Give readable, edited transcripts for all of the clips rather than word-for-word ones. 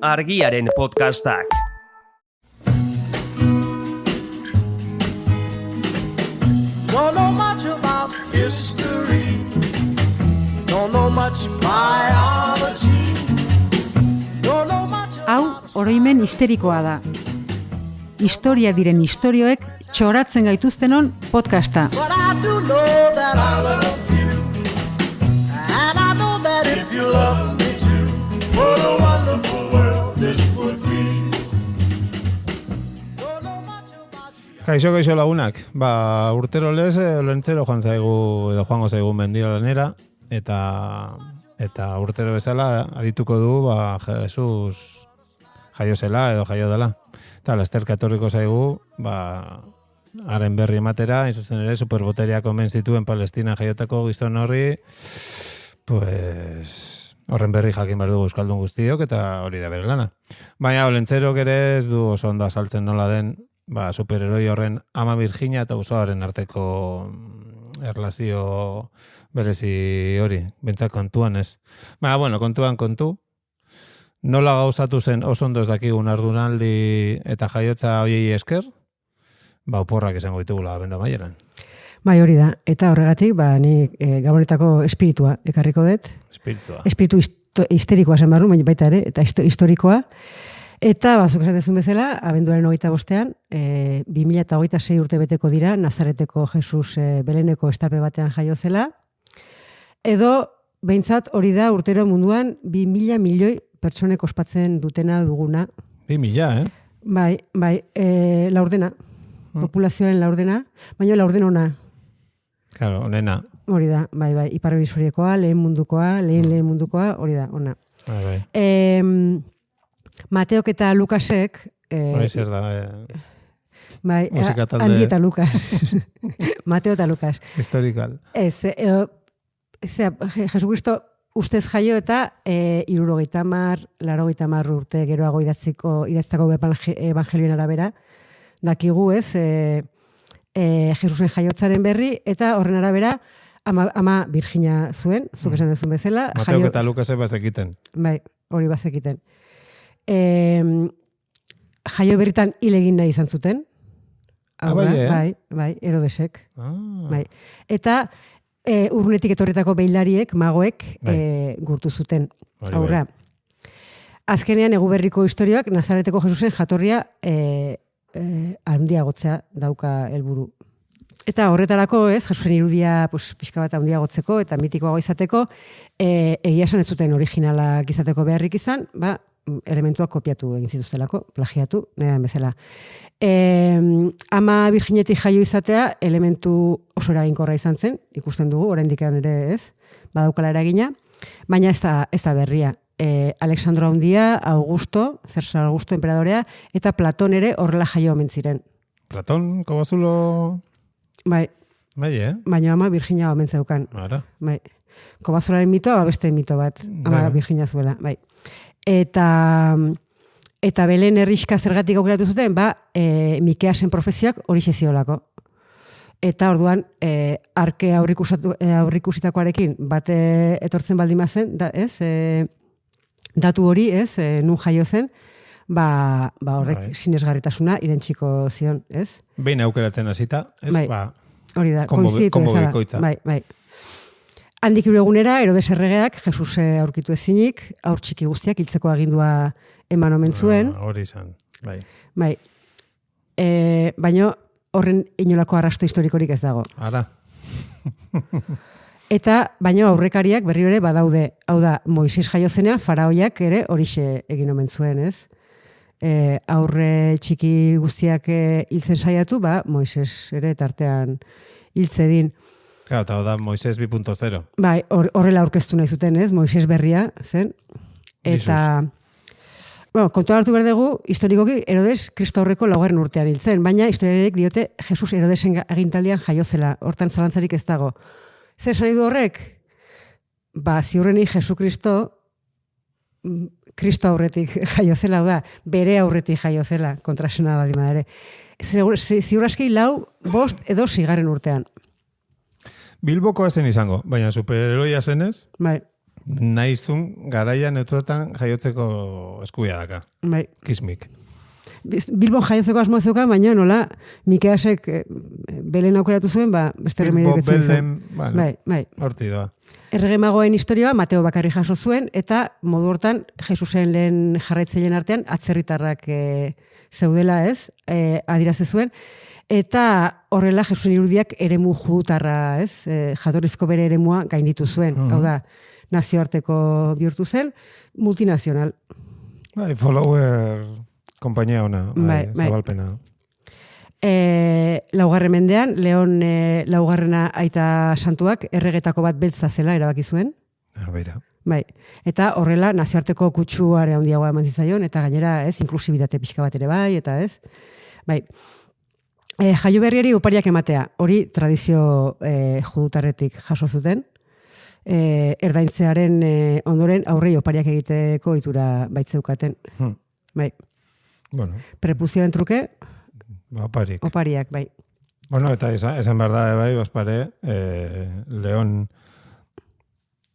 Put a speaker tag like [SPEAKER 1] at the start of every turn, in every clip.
[SPEAKER 1] Argiaren podcastak.
[SPEAKER 2] Don't know much about history. Don't know much biology. Don't know much
[SPEAKER 3] Hau, oroimen histerikoa da. Historia diren istorioek txoratzen gaituztenon podcasta.
[SPEAKER 2] But I do know that I love you. And I know that if you love me too, what a wonderful world this would be. Don't know much about you.
[SPEAKER 4] Kaixo lagunak, urtero lez, lentzero joango zaigu mendira lanera, eta urtero bezala adituko du, Jesus jaio zela edo jaio dela. Eta lasterka etorriko zaigu, haren berri ematera, inzuzen ere, superboteriak omen zituen Palestina jaiotako gizon horri, pues, horren berri jakin behar dugu euskaldun guztiok, eta hori da bere lana. Baina, olentzerok ere ez du oso ondo azaltzen nola den, superheroi horren ama Virginia eta usoaren arteko erlazio berezi hori, bentzak kontuan ez. Baina, kontu, nola gauzatu zen oso ondo ez dakigun ardunaldi eta jaiotza hoiei esker, oporrak izango ditugula bendo maieran.
[SPEAKER 3] Bai, hori da. Eta horregatik, ni gabonetako espiritua ekarriko dut. Espiritu histerikoa zen barru, baita ere, eta historikoa. Eta, zuk esan dezun bezala, abenduaren 25ean, 2026 urte beteko dira, Nazareteko Jesus Beleneko estarpe batean jaio zela. Edo, behintzat hori da urtero munduan 2.000 milioi pertsonek ospatzen dutena duguna.
[SPEAKER 4] 2.000,
[SPEAKER 3] Bai, laurdena. Populazioaren laurdena, baina laurden ona.
[SPEAKER 4] Claro, onena.
[SPEAKER 3] Hori da, bai, ipar hemisferiokoa, lehen mundukoa, hori da, ona.
[SPEAKER 4] Bai.
[SPEAKER 3] Mateok eta Lukasek...
[SPEAKER 4] Hori zer da,
[SPEAKER 3] bai,
[SPEAKER 4] musikatalde...
[SPEAKER 3] Andi eta Lukas. Mateo eta Lukas.
[SPEAKER 4] Historical.
[SPEAKER 3] Ez, Jesucristo ustez jaio eta 70 urte geroago idatzitako evangelioen arabera, dakigu ez, Jesusen jaiotzaren berri, eta horren arabera ama Virginia zuen, zuk esan duzun bezala.
[SPEAKER 4] Mateok eta Lukasek bazekiten.
[SPEAKER 3] Bai, hori bazekiten. Jaio berritan hil egin nahi izan zuten. Bai, Herodesek. Bai. Eta urrunetik etorritako beilariek, magoek, gurtu zuten. Aurra. Azkenean, eguberriko historioak Nazareteko Jesusen jatorria handiagotzea dauka helburu. Eta horretarako, Jesusen irudia pixka bat handiagotzeko eta mitikoago izateko, egia esan ez zuten originalak izateko beharrik izan, elementuak kopiatu egin zituztelako, plagiatu, nahian bezala. Ama Virginetik jaio izatea, elementu oso eraginkorra izan zen, ikusten dugu, oraindik ere ez, badaukala eragina, baina ez da berria. Alexandro Handia, Cesar Augusto enperadorea, eta Platon ere horrela jaio omen ziren.
[SPEAKER 4] Platon, Kobazulo...
[SPEAKER 3] Bai.
[SPEAKER 4] Bai,
[SPEAKER 3] baina ama Virginia omen zeukan.
[SPEAKER 4] Ara.
[SPEAKER 3] Bai. Kobazularen mitoa, beste mito bat, ama Virginia zuela, bai. Eta Belen herrixka zergatik aukeratu zuten, Mikeasen profezioak hori ziolako. Eta orduan, arke aurrikusitakoarekin bate etortzen baldin bazen, datu hori, nun jaio zen, horrek sinesgarritasuna irentsiko zion, ez?
[SPEAKER 4] Behin aukeratzen hasita, ez?
[SPEAKER 3] Hori da,
[SPEAKER 4] konzitu ezala.
[SPEAKER 3] Bai. Handik egunera, Herodes erregeak, Jesus aurkitu ezinik, aur txiki guztiak hiltzeko agindua eman omen zuen.
[SPEAKER 4] Hori izan, bai.
[SPEAKER 3] Bai. Baina horren inolako arrasto historikorik ez dago.
[SPEAKER 4] Ara.
[SPEAKER 3] Eta, baina aurrekariak berri ere badaude. Hau da, Moises jaio zenean, faraoiak ere horixe egin omen zuen, ez? Aurre txiki guztiak hiltzen saiatu, Moises ere tartean hiltzedin.
[SPEAKER 4] Claro, eta da Moises 2.0.
[SPEAKER 3] Bai, horrela aurkeztu nahi zuten, ez? Moises berria, zen. Eta, kontuan hartu behar dugu, historikoki Herodes Kristo aurreko 4. urtean hil zen, baina historiarek diote Jesus Herodesen agintaldian jaio zela, hortan zalantzarik ez dago. Zer esan nahi du horrek? Ziurreni Jesu Kristo aurretik jaio zela, bere aurretik jaio zela, kontrasena baldin ere. Ziur aski 4, 5 edo 6. urtean.
[SPEAKER 4] Bilboko ezen izango, baina superheroia zenez?
[SPEAKER 3] Bai.
[SPEAKER 4] Naizun garaian etuetan jaiotzeko eskubia daka.
[SPEAKER 3] Bai.
[SPEAKER 4] Kismik.
[SPEAKER 3] Bilbon jaiotzeko asmoa zeukan, baina nola Mikeasek Belen aukeratu zuen, beste remedioak ez zuen.
[SPEAKER 4] Belen, bueno,
[SPEAKER 3] Bai.
[SPEAKER 4] horti doa.
[SPEAKER 3] Errege magoen historioa Mateo bakarri jaso zuen, eta modu hortan Jesusen lehen jarraitzaileen artean atzerritarrak zeudela, ez? Adiraze zuen. Eta horrela Jesusen irudiak eremu judutarra, ez? Jatorrizko bere eremua gainditu zuen. Hau da, nazioarteko bihurtu zen, multinazional.
[SPEAKER 4] Bai, follower kompainia ona,
[SPEAKER 3] Bai.
[SPEAKER 4] zabalpena.
[SPEAKER 3] Laugarren mendean, Leon laugarrena aita santuak erregetako bat beltza zela erabaki zuen.
[SPEAKER 4] Beira.
[SPEAKER 3] Bai. Eta horrela nazioarteko kutsuare handiagoa eman zitzaion, eta gainera, ez, inklusibitate pixka bat ere bai, eta ez. Bai. Jaio berriari opariak ematea, hori tradizio judutarretik jaso zuten. Erdaintzearen ondoren aurrei opariak egiteko ohitura baitzeukaten. Bai.
[SPEAKER 4] Bueno.
[SPEAKER 3] Prepuzioaren truke, opariak, bai.
[SPEAKER 4] Bueno, eta esan behar da, bai, Baspare, Leon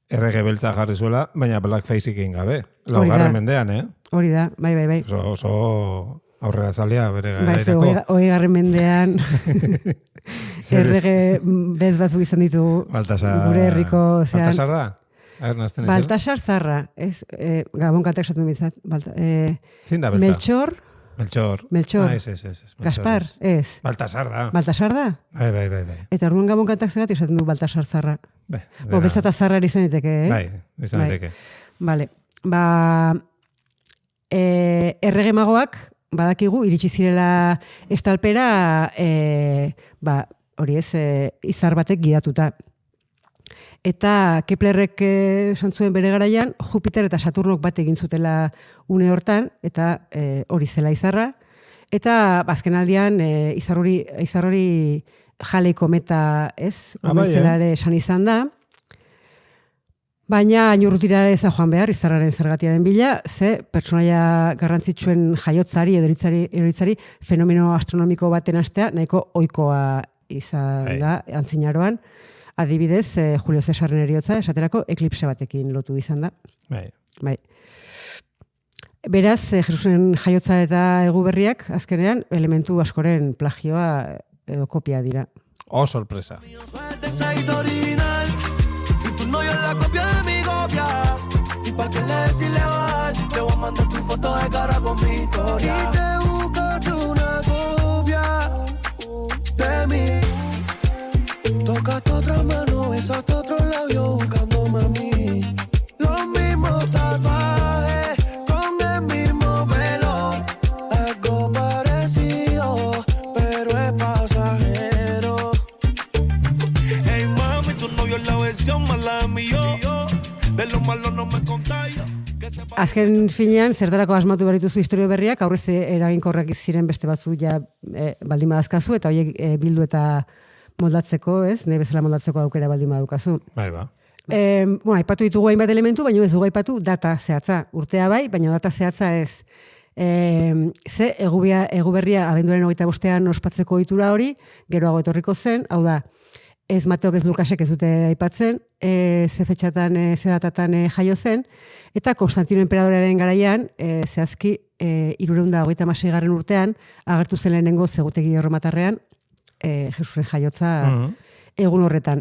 [SPEAKER 4] errege beltza jarri zuela, baina blackface egin gabe. Laugarren mendean,
[SPEAKER 3] Hori da, bai.
[SPEAKER 4] Oso aurrera zalea bere
[SPEAKER 3] Bai,
[SPEAKER 4] gairako.
[SPEAKER 3] 20. mendean errege bez batzuk izan ditugu gure herriko zean.
[SPEAKER 4] Baltasar da?
[SPEAKER 3] Baltasar zarra, ez, Gabon katak esaten bizat.
[SPEAKER 4] Zin da beltza?
[SPEAKER 3] Melchor.
[SPEAKER 4] Ez.
[SPEAKER 3] Gaspar, ez.
[SPEAKER 4] Baltasar da.
[SPEAKER 3] Baltasar da?
[SPEAKER 4] Bai.
[SPEAKER 3] Eta orduan Gabon katak zegat esaten du Baltasar zarra.
[SPEAKER 4] Bai.
[SPEAKER 3] Beltzata zarra izan diteke,
[SPEAKER 4] Bai, izan diteke.
[SPEAKER 3] Vale. Errege magoak badakigu iritsi zirela estalpera hori ez, izar batek gidatuta. Eta Keplerrek esan zuen bere garaian, Jupiter eta Saturnok bat egin zutela une hortan, eta hori zela izarra. Eta azkenaldian izar hori Halley kometa, ez? Omentzelare esan izan da. Baina inurrutirara ez joan behar, izarraren zergatiaren bila, ze pertsonaia garrantzitsuen jaiotzari edo eritzari fenomeno astronomiko baten astea nahiko ohikoa izan da antzinaroan. Adibidez, Julio Cesarren eriotza, esaterako eklipse batekin lotu izan da. Bai. Beraz, Jesusen jaiotza eta eguberriak, azkenean, elementu askoren plagioa edo kopia dira.
[SPEAKER 4] Oh, sorpresa.
[SPEAKER 2] No, yo la copia de mi copia. Y pa' que le des ilegal, te voy a mandar tu foto de cara con mi historia. Y te buscaste una copia de mí. Tocaste otra mano, besaste otro labio buscándome a mí. Los mismos tatuajes con el mismo pelo. Algo parecido, pero es pasajero. Hey mami, tu novio es la versión mala de mi yo. De lo malo no me contagio.
[SPEAKER 3] Azken finean, zertarako asmatu berrituzu historio berriak, aurrez eraginkorrak ziren beste batzu ja baldin badazkazu, eta horiek bildu eta moldatzeko, ez? Nahi bezala moldatzeko aukera baldin badukazu.
[SPEAKER 4] Bai, ba.
[SPEAKER 3] Aipatu ditugu hainbat elementu, baina ez dugu aipatu data zehatza. Urtea bai, baina data zehatza ez. Ze eguberria abenduaren 25ean ospatzeko ohitura hori, geroago etorriko zen, hau da, ez Mateok ez Lukasek ez dute aipatzen, ze fetxatan, ze datatan jaio zen, eta Konstantino Enperadorearen garaian, zehazki 326. urtean, agertu zen lehenengo zegutegi erromatarrean, Jesusen jaiotza egun horretan.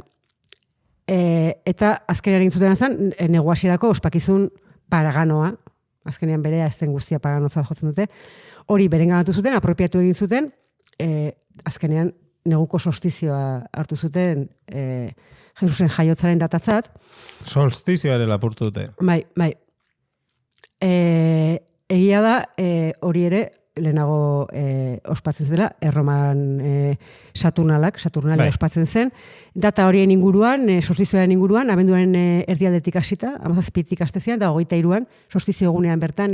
[SPEAKER 3] Eta azkenean egin zuten zen, neguasierako ospakizun paraganoa, azkenean berea ez den guztia paganotzat jotzen dute, hori berenganatu zuten, apropiatu egin zuten, azkenean neguko solstizioa hartu zuten Jesusen jaiotzaren datatzat.
[SPEAKER 4] Solstizioare lapurtu dute.
[SPEAKER 3] Bai. Egia da, hori ere, lehenago ospatzen zela, Erroman Saturnalia ospatzen zen. Data horien inguruan, solstizioaren inguruan, abenduaren erdialdetik hasita, 17tik hastezian, da 23an, solstizio egunean bertan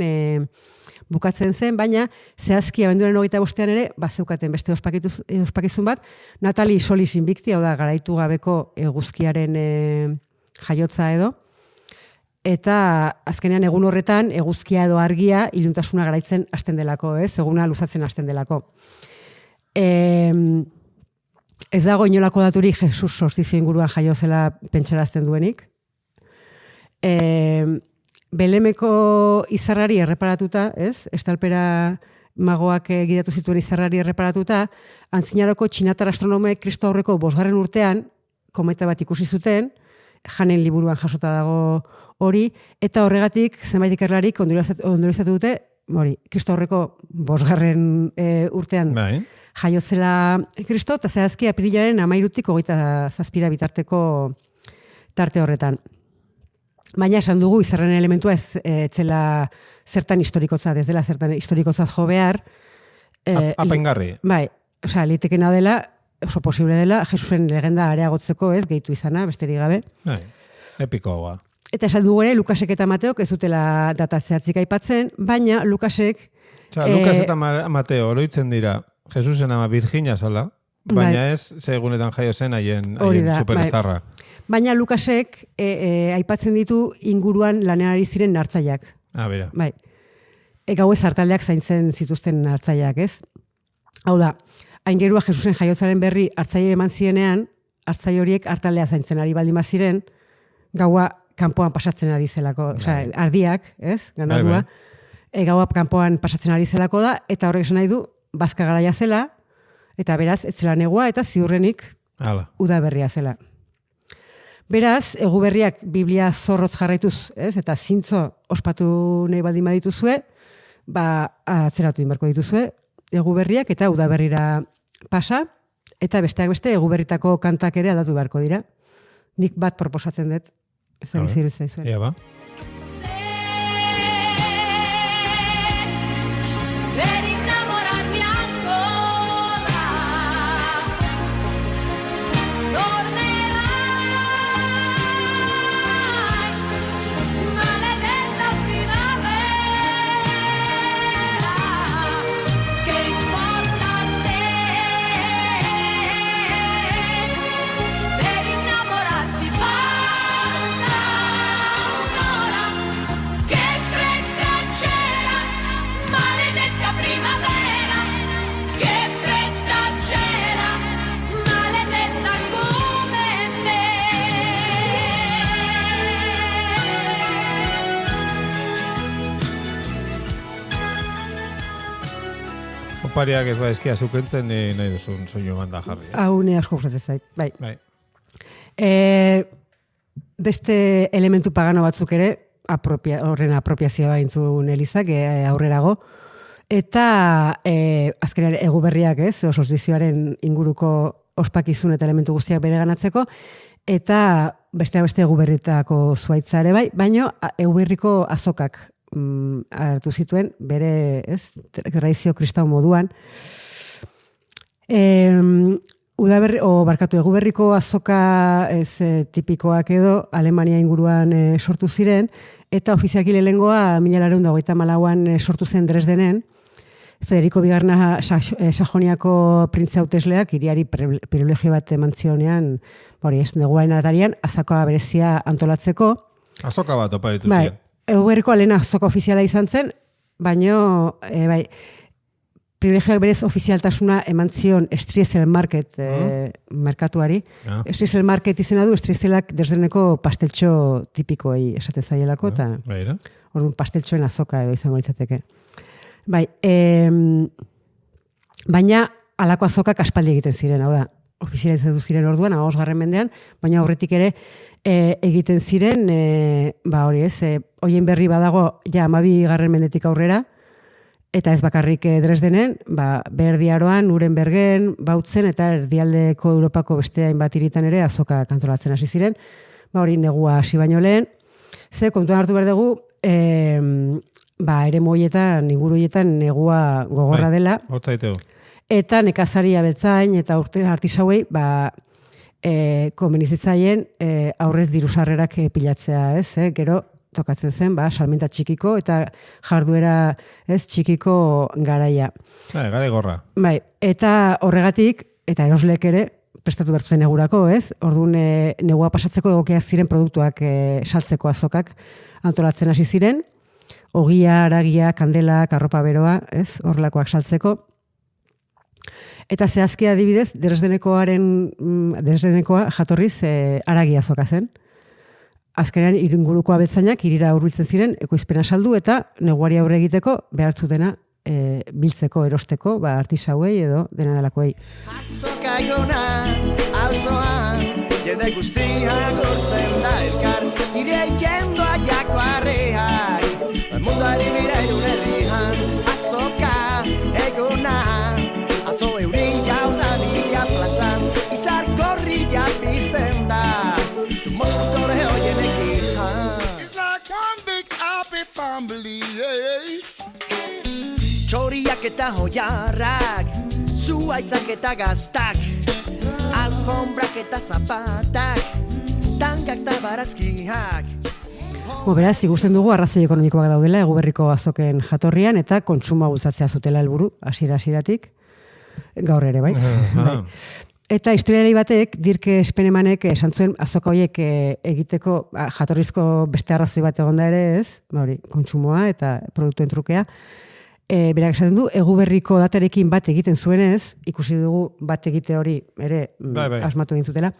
[SPEAKER 3] bukatzen zen, baina zehazki abenduaren 25ean ere, bazeukaten beste ospakizun bat, Natali Solis Invicti, hau da, garaitu gabeko eguzkiaren jaiotza edo, eta azkenean egun horretan eguzkia edo argia iluntasuna garaitzen hasten delako, ez? Eguna luzatzen hasten delako. Ez dago inolako daturik Jesus solstizio inguruan jaio zela pentsarazten duenik. Belemeko izarrari erreparatuta, ez? Estalpera magoak gidatu zituen izarrari erreparatuta, antzinaroko txinatar astronomek Kristo aurreko 5. urtean, kometa bat ikusi zuten, Janen liburuan jasota dago hori, eta horregatik zenbait ikerlarik ondorioztatu dute, Kristo aurreko 5. Urtean jaio zela Kristo, eta zehazki apirilaren 13-tik 27 bitarteko tarte horretan. Baina esan dugu izarren elementua ez zela zertan historikotzat, ez dela zertan historikotzat jo behar.
[SPEAKER 4] Apaingarri.
[SPEAKER 3] Bai, litekena dela, oso posible dela, Jesusen legenda areagotzeko ez, gehitu izana, besterik gabe.
[SPEAKER 4] Epikoa.
[SPEAKER 3] Eta esan dugu ere, Lukasek eta Mateok ez dutela data zehatzik aipatzen, baina Lukasek...
[SPEAKER 4] Lukas eta Mateo oroitzen dira Jesusen ama Virginia zala, baina ez segunetan jaio zen haien superstarra. Baina
[SPEAKER 3] Lukasek aipatzen ditu inguruan lanean ari ziren nartzaileak.
[SPEAKER 4] Bera.
[SPEAKER 3] Bai. Gauez hartaldeak zaintzen zituzten hartzaileak, ez? Hau da, aingerua Jesusen jaiotzaren berri hartzaile eman zienean, hartzaile horiek hartaldea zaintzen ari baldin baziren, gaua kanpoan pasatzen ari zelako, ardiak, ez? Ganadua. Gaua kanpoan pasatzen ari zelako da, eta horrek esan nahi du, bazka garaia zela, eta beraz, ez zela negua, eta ziurrenik udaberria zela. Beraz, eguberriak Biblia zorrotz jarraituz, ez? Eta zintzo ospatu nahi baldin badituzue, atzeratu inberko dituzue, eguberriak eta udaberrira pasa, eta besteak beste eguberritako kantak ere aldatu beharko dira. Nik bat proposatzen dut, ez da giziru zaizuen.
[SPEAKER 4] Ia ba. Opariak ez eskia zukentzen nahi duzun soinu banda jarri.
[SPEAKER 3] Hau ne asko gustatzen zait, bai. Beste elementu pagano batzuk ere, horren apropiazioa intzun Elizak aurrerago, eta azkenean eguberriak ez, osozizioaren inguruko ospakizun eta elementu guztiak bere ganatzeko, eta beste eguberritako zuaitza ere bai, baino eguberriko azokak hartu zituen bere, ez, tradizio kristau moduan. Eguberriko azoka tipikoak edo Alemania inguruan sortu ziren, eta ofizialki lehengoa 1824an sortu zen Dresdenen, Federico Bigarna Sajoniako printze hautesleak hiriari privilegio bat eman zionean, neguaren atarian, azoka berezia antolatzeko.
[SPEAKER 4] Azoka bat oparitu ziren.
[SPEAKER 3] Eguberriko alena azoka ofiziala izan zen, baino, privilegioak berez ofizialtasuna eman zion Striezel Market merkatuari. Striezel Market izena du, Striezelak Dresdeneko pasteltxo tipikoei esaten zaielako, eta orduan pasteltxoen azoka edo izango litzateke. Baina halako azokak aspaldi egiten ziren, hau da, ofizializatu ziren orduan, 15. mendean, baina aurretik ere egiten ziren, hoien berri badago ja 12. mendetik aurrera, eta ez bakarrik Dresdenen, Berdiaroan, Nurembergen, Bautzen eta erdialdeko Europako beste hainbat hiritan ere azoka kantolatzen hasi ziren, hori negua hasi baino lehen, ze kontuan hartu behar dugu, eremu horietan, inguru horietan negua gogorra dela, eta nekazaria betzain eta artisauei, konbenizitzaien aurrez dirusarrerak pilatzea, ez? Gero tokatzen zen, salmenta txikiko eta jarduera txikiko garaia.
[SPEAKER 4] Gara gorra.
[SPEAKER 3] Eta horregatik, eta eroslek ere, prestatu behar zen negurako, ez? Orduan negua pasatzeko egokiak ziren produktuak saltzeko azokak antolatzen hasi ziren, ogia, aragia, kandelak, arropa beroa, ez? Horrelakoak saltzeko. Eta zehazki adibidez, Dresdenekoa jatorriz aragia azoka zen. azkenean inguruko abeltzainak hirira hurbiltzen ziren ekoizpena saldu eta neguari aurre egiteko behar zutena biltzeko, erosteko, artisauei edo dena delakoei.
[SPEAKER 5] Azoka igona, auzoan, jende guztia gortzen da elkar, nire ikendoa jako arreak, munduari bira irunerian. Azoka egona, atzo euri jauna nila plazan, izar gorrilla pizten da, Moskuko hoienek ikan.
[SPEAKER 6] It's like one big happy family,
[SPEAKER 5] Txoriak eta hoiarrak, zuaitzak eta gaztak, alfombrak eta zapatak, tangak eta barazkiak.
[SPEAKER 3] Beraz, ikusten dugu arrazoi ekonomikoak daudela Eguberriko azoken jatorrian eta kontsumoa bultzatzea zutela helburu hasieratik gaur ere, bai. Bai. Eta historialari batek, Dirk Spenemanek esan zuen azoka horiek egiteko jatorrizko beste arrazoi bat egonda ere ez, kontsumoa eta produktuen trukea. Berak esaten du, Eguberriko datarekin bat egiten zuenez, ikusi dugu bat egite hori ere asmatu egin zutela.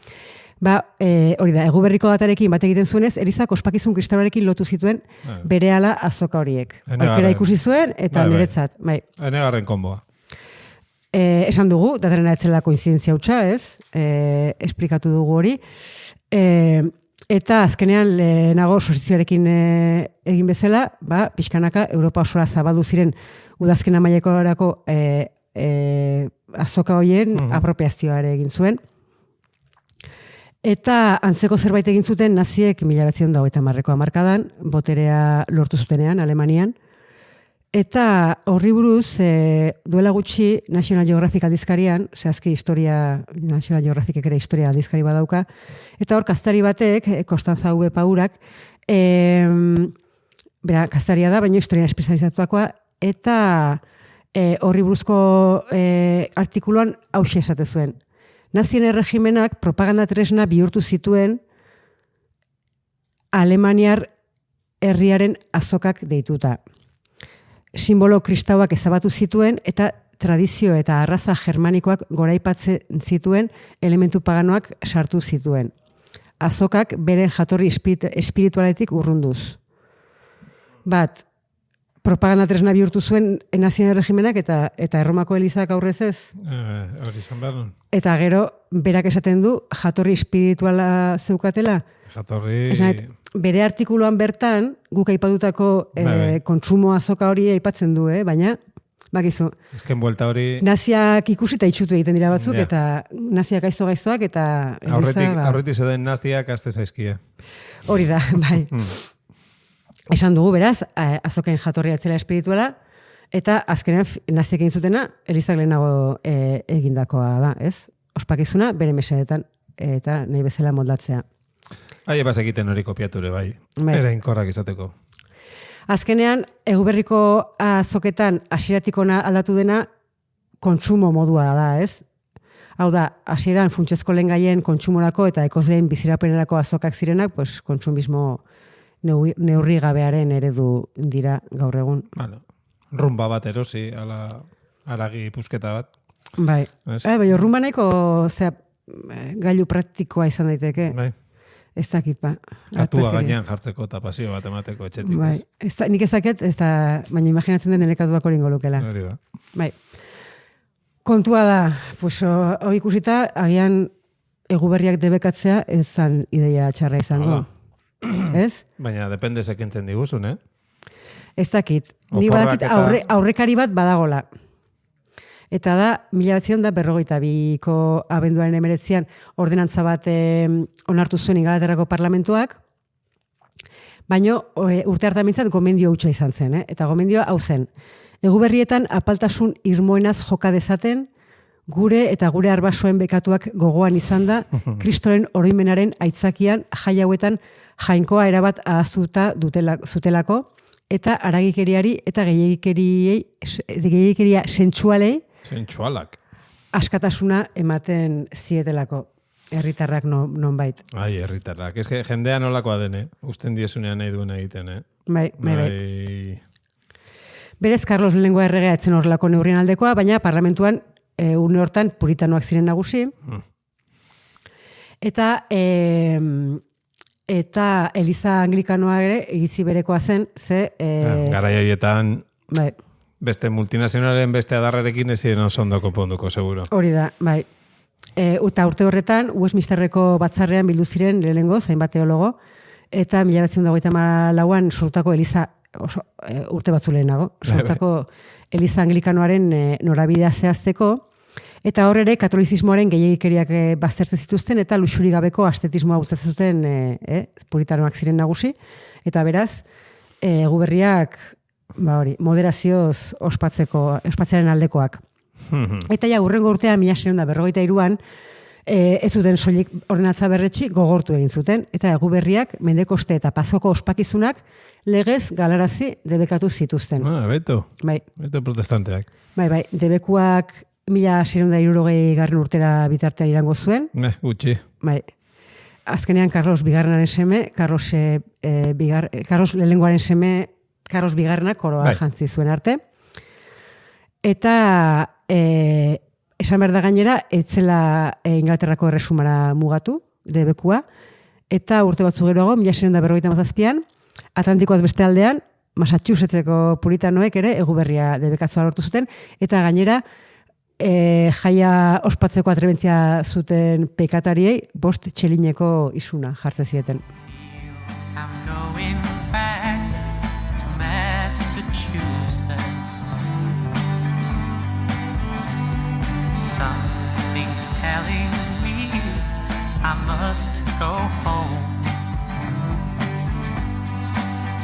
[SPEAKER 3] Hori da, Eguberriko datarekin bat egiten zuenez, Elizak ospakizun kristauarekin lotu zituen berehala azoka horiek. Aukera ikusi zuen eta niretzat.
[SPEAKER 4] Enegarren konboa.
[SPEAKER 3] Esan dugu, datarena etzela koinzidentzia hutsa, ez? Esplikatu dugu hori. Eta azkenean lehenago sozizioarekin egin bezala, pixkanaka Europa osora zabaldu ziren udazken amaiekorako azoka horien apropiazioare egin zuen. Eta antzeko zerbait egin zuten naziek 1930ko hamarkadan, boterea lortu zutenean, Alemanian. Eta horri buruz, duela gutxi National Geographic aldizkarian, zehazki National Geographicek ere historia aldizkari badauka, eta hor kaztari batek, Konstanza V. Paurak, kaztaria da, baina historian espezializatuakoa, eta horri buruzko artikuluan hauxe esate zuen. Nazien erregimenak propaganda tresna bihurtu zituen Alemaniar herriaren azokak deituta. Simbolo kristauak ezabatu zituen eta tradizio eta arraza germanikoak goraipatzen zituen elementu paganoak sartu zituen. Azokak beren jatorri espiritualetik urrunduz. Propaganda tresna bihurtu zuen nazien regimenak eta Erromako Elizak aurrez ez.
[SPEAKER 4] Hori izan behar nun.
[SPEAKER 3] Eta gero, berak esaten du, jatorri espirituala zeukatela. Bere artikuluan bertan, guk aipatutako kontsumo azoka hori aipatzen du, baina, bakizu.
[SPEAKER 4] Ezken buelta hori...
[SPEAKER 3] Naziak ikusi eta itxutu egiten dira batzuk, eta naziak gaiztoak, eta...
[SPEAKER 4] Aurretik zeuden naziak azte zaizkia.
[SPEAKER 3] Hori da, bai. Esan dugu, beraz, azoken jatorria etzela espirituala, eta azkenean naziak egin zutena, Elizak lehenago egindakoa da, ez? Ospakizuna, bere mesedetan, eta nahi bezala moldatzea.
[SPEAKER 4] Ebaz egiten hori kopiature, bai. Era inkorrak izateko.
[SPEAKER 3] Azkenean, Eguberriko azoketan hasieratik ona aldatu dena kontsumo modua da, ez? Hau da, hasieran funtsezko lehengaien kontsumorako eta ekozleen bizirapenerako azokak zirenak, pues, kontsumismo neurri gabearen eredu dira gaur egun.
[SPEAKER 4] Rumba bat erosi, ala aragi pusketa bat.
[SPEAKER 3] Bai, rumba nahiko gailu praktikoa izan daiteke.
[SPEAKER 4] Bai.
[SPEAKER 3] Ez dakit,
[SPEAKER 4] Katua gainean jartzeko eta pasio bat emateko etxetik.
[SPEAKER 3] Bai, nik ezaket, baina imaginatzen den nekatuak hori ingolukela.
[SPEAKER 4] Hori da.
[SPEAKER 3] Bai. Kontua da, hori ikusita, agian Eguberriak debekatzea ez zan ideia txarra izango. Ez?
[SPEAKER 4] Baina depende sekentzen diguzun,
[SPEAKER 3] Ez dakit. Ni badakit aurrekari bat badagola. Eta da, 1952ko abenduaren 19 ordenantza bat onartu zuen Ingalaterrako parlamentuak, baina urte hartan mintzat gomendio hutsa izan zen. Eta gomendioa hau zen. Eguberrietan apaltasun irmoenaz joka dezaten, gure eta gure arbasoen bekatuak gogoan izan da, Kristoren oroimenaren aitzakian jai hauetan jainkoa erabat ahaztuta zutelako, eta haragikeriari eta gehiagikeria sentsualei askatasuna ematen zietelako. Herritarrak nonbait.
[SPEAKER 4] Herritarrak. Ez que jendea nolakoa dene. Usten diezunean nahi duen egiten,
[SPEAKER 3] Bai. Berez, Carlos Lehenengoa erregea etzen horrelako neurrien aldekoa, baina parlamentuan une hortan puritanoak ziren nagusi. Eta eta Eliza Anglikanoa ere iritzi berekoa zen, ze...
[SPEAKER 4] Garai horietan
[SPEAKER 3] bai,
[SPEAKER 4] beste multinazionalen beste adarrarekin ezien oso ondo konponduko, seguro.
[SPEAKER 3] hori da, bai. Eta urte horretan, Westminsterreko batzarrean bildu ziren lehenengo, zainbat teologo, eta 1924an sortutako Eliza, urte batzu lehenago, sortutako Eliza Anglikanoaren norabidea zehazteko, eta hor ere katolizismoaren gehiagikeriak baztertzen zituzten, eta luxuri gabeko astetismoa gustatzen zuten puritanoak ziren nagusi, eta beraz, Eguberriak moderazioz ospatzearen aldekoak. Eta ja, urrengo urtean, 1953an, ez zuten soilik ordenatza berretsi gogortu egin zuten, eta Eguberriak Mendekoste eta Pasoko ospakizunak legez galarazi debekatu zituzten.
[SPEAKER 4] Beto.
[SPEAKER 3] Bai.
[SPEAKER 4] Beto protestanteak.
[SPEAKER 3] Bai, debekuak 1660 urtera bitartean irango zuen.
[SPEAKER 4] Gutxi.
[SPEAKER 3] Bai. Azkenean Carlos Bigarrenaren seme, Carlos lehenengoaren seme, Carlos Bigarrenak koroa jantzi zuen arte. Eta esan behar da gainera, etzela Inglaterrako erresumara mugatu, debekua, eta urte batzu geroago, 1657an, Atlantikoaz beste aldean, Massachusettseko puritanoek ere Eguberria debekatzua lortu zuten, eta gainera, jaia ospatzeko atrebentzia zuten pekatariei 5 txelineko isuna jartzen zieten.
[SPEAKER 7] I'm going back to Massachusetts. Something's telling me I must go home.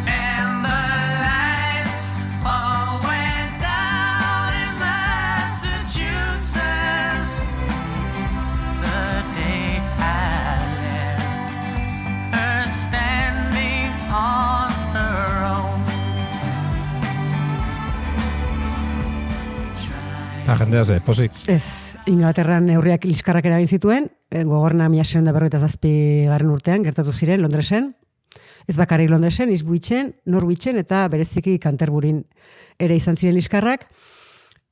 [SPEAKER 7] And the lights all went down in Massachusetts the day I left her standing on her own.
[SPEAKER 4] La jendea ze, posik.
[SPEAKER 3] Ez, Inglaterran neurriak liskarrak eragin zituen, gogorna 1657 urtean, gertatu ziren Londresen, ez bakarrik Londresen, Ipswichen, Norwichen eta bereziki Canterburyn ere izan ziren liskarrak.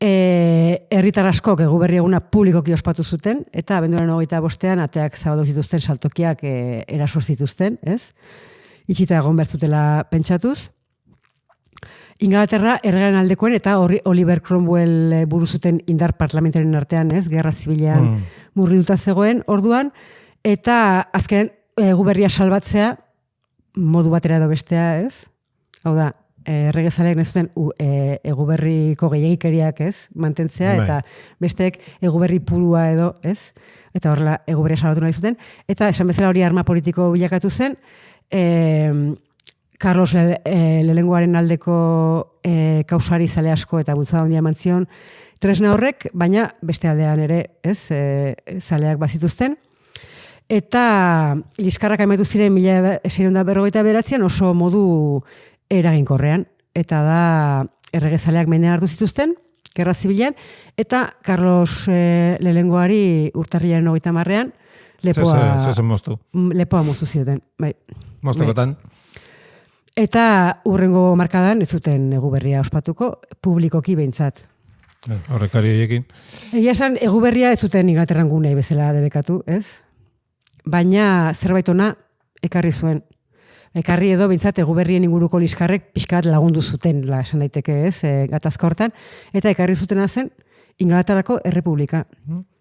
[SPEAKER 3] Herritar askok Eguberri eguna publikoki ospatu zuten, eta abenduaren 25ean ateak zabaldu zituzten saltokiak eraso zituzten, ez? Itxita egon bertzutela pentsatuz. Inglaterra erregaren aldekoen eta Oliver Cromwell buru zuten indar parlamentaren artean, ez? Gerra zibilean murriduta zegoen orduan, eta azkenen Eguberria salbatzea modu batera edo bestea, ez? Hau da, erregezaleak nezuten Eguberriko gehiagikeriak, ez? Mantentzea, eta besteek Eguberri purua edo, ez? Eta horrela Eguberria salbatu nahi zuten. Eta esan bezala hori arma politiko bilakatu zen, Carlos lehenengoaren aldeko kausari zale asko eta bultzada handia eman zion tresna horrek, baina beste aldean ere, ez? Zaleak bazituzten. Eta liskarrak amaitu ziren 1659an oso modu eraginkorrean, eta da erregezaleak mendean hartu zituzten, gerra zibilean, eta Carlos lehenengoari urtarrilaren 30ean lepoa moztu zioten. Bai.
[SPEAKER 4] Moztekotan.
[SPEAKER 3] Eta urrengo markadan ez zuten Eguberria ospatuko, publikoki behintzat.
[SPEAKER 4] Horrekari horiekin.
[SPEAKER 3] Egia esan, Eguberria ez zuten Inglaterran gunei bezala debekatu, ez? Baina zerbait ona ekarri zuen. Ekarri edo behintzat Eguberrien inguruko liskarrek pixkat lagundu zuten, esan daiteke, ez? Gatazka hortan. Eta ekarri zutena zen Inglaterrako Errepublika.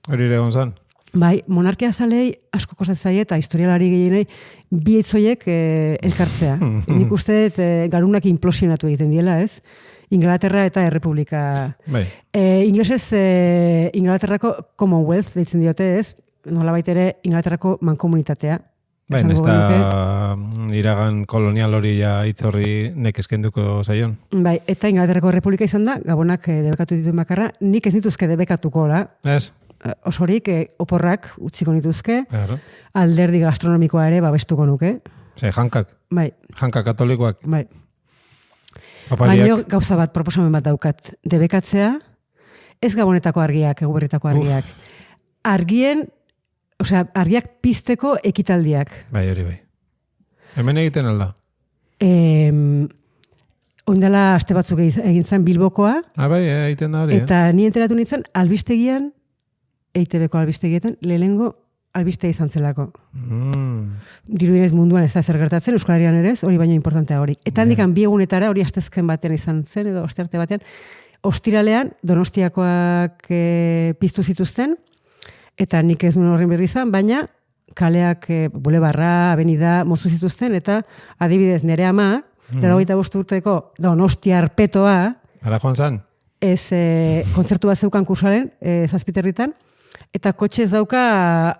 [SPEAKER 4] Hori ere gonzan.
[SPEAKER 3] Bai, monarkia zalei asko kostatzen zaie eta historialari gehienei bi hitzoiek elkartzea. Nik uste dut garunak implosionatu egiten diela, ez? Inglaterra eta Errepublika.
[SPEAKER 4] Bai.
[SPEAKER 3] Inglesez Inglaterrako Commonwealth deitzen diote, ez? Nolabait ere Inglaterrako mankomunitatea.
[SPEAKER 4] Bai, ez da iragan kolonial hori ja hitz horri nekeskenduko zaion.
[SPEAKER 3] Bai, eta Inglaterrako Errepublika izan da, Gabonak debekatu dituen bakarra, nik ez nituzke debekatuko, la?
[SPEAKER 4] Ez.
[SPEAKER 3] Osorik oporrak utziko nituzke,
[SPEAKER 4] Claro.
[SPEAKER 3] Alderdi gastronomikoa ere babestuko nuke.
[SPEAKER 4] Jankak.
[SPEAKER 3] Bai.
[SPEAKER 4] Janka katolikoak.
[SPEAKER 3] Bai.
[SPEAKER 4] Opariak.
[SPEAKER 3] Baina gauza bat, proposamen bat daukat, debekatzea, ez Gabonetako argiak, Eguberritako argiak. Argiak pizteko ekitaldiak.
[SPEAKER 4] Bai, hori bai. Hemen egiten alda.
[SPEAKER 3] Oindala aste batzuk egin zen Bilbokoa.
[SPEAKER 4] Bai, egiten da hori.
[SPEAKER 3] Eta ni enteratu nintzen albistegian, EITB-ko albistegietan, lehenengo albiste izan zelako. Dirudinez munduan ez da zer gertatzen, Euskal Herrian ere ez, hori baino importantea hori. Eta handikan bi egunetara, hori astezken batean izan zen, edo ostarte batean, ostiralean Donostiakoak piztu zituzten, eta nik ez nuen horren berri izan, baina kaleak bulebarra, avenida, mozu zituzten, eta adibidez nire ama, 85 urteko Donostiar petoa,
[SPEAKER 4] Ara joan zan?
[SPEAKER 3] ez kontzertu bat zeukan kursalen, Zazpiterritan, eta kotxez dauka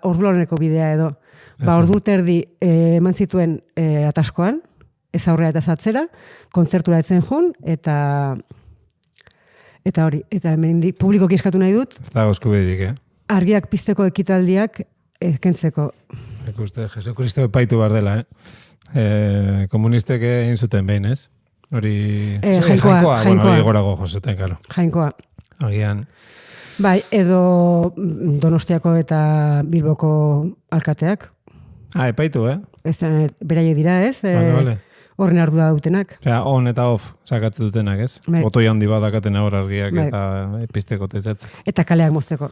[SPEAKER 3] ordulaneko bidea edo. Ordu terdi eman zituen ataskoan, ez aurrera eta zatzera, kontzertura etzen jun, eta hori, eta hemendik publikoki eskatu nahi dut,
[SPEAKER 4] Ez da eskubiderik,
[SPEAKER 3] argiak pizteko ekitaldiak kentzeko.
[SPEAKER 4] Ikuste, Jesu Kristo epaitu behar dela, komunistek egin zuten behin, ez? Hori...
[SPEAKER 3] Jainkoa.
[SPEAKER 4] Bueno, hori gorago josuten, karo.
[SPEAKER 3] Jainkoa.
[SPEAKER 4] Agian...
[SPEAKER 3] Bai, edo Donostiako eta Bilboko alkateak.
[SPEAKER 4] Epaitu,
[SPEAKER 3] Ez beraie dira, ez?
[SPEAKER 4] Vale.
[SPEAKER 3] Horren ardua dutenak.
[SPEAKER 4] Osea, on eta off sakatzen dutenak, ez?
[SPEAKER 3] Bai.
[SPEAKER 4] Botoi handi bat dakaten hor argiak
[SPEAKER 3] Bai.
[SPEAKER 4] eta pizteko tezatzen.
[SPEAKER 3] Eta kaleak mozteko.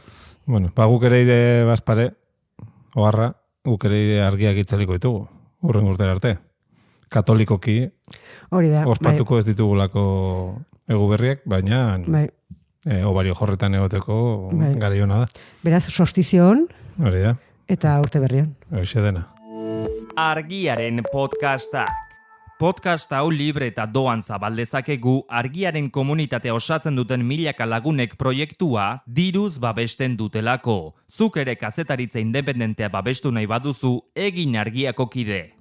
[SPEAKER 4] Bueno, guk ere ide bazpare, oharra, guk ere ide argiak itzaliko ditugu, urren urtera arte. Katolikoki,
[SPEAKER 3] Hori da.
[SPEAKER 4] ospatuko ez ditugulako egu berriak, baina
[SPEAKER 3] Bai.
[SPEAKER 4] obario jorretan egoteko
[SPEAKER 3] Bai.
[SPEAKER 4] garaiona da.
[SPEAKER 3] Beraz, solstizion
[SPEAKER 4] Hori da,
[SPEAKER 3] eta urte berrion.
[SPEAKER 4] hoxe dena.
[SPEAKER 1] Argiaren podcastak. Podcast hau libre eta doan zabaldezakegu Argiaren komunitatea osatzen duten milaka lagunek proiektua diruz babesten dutelako. Zuk ere kazetaritza independentea babestu nahi baduzu, egin Argiako kide.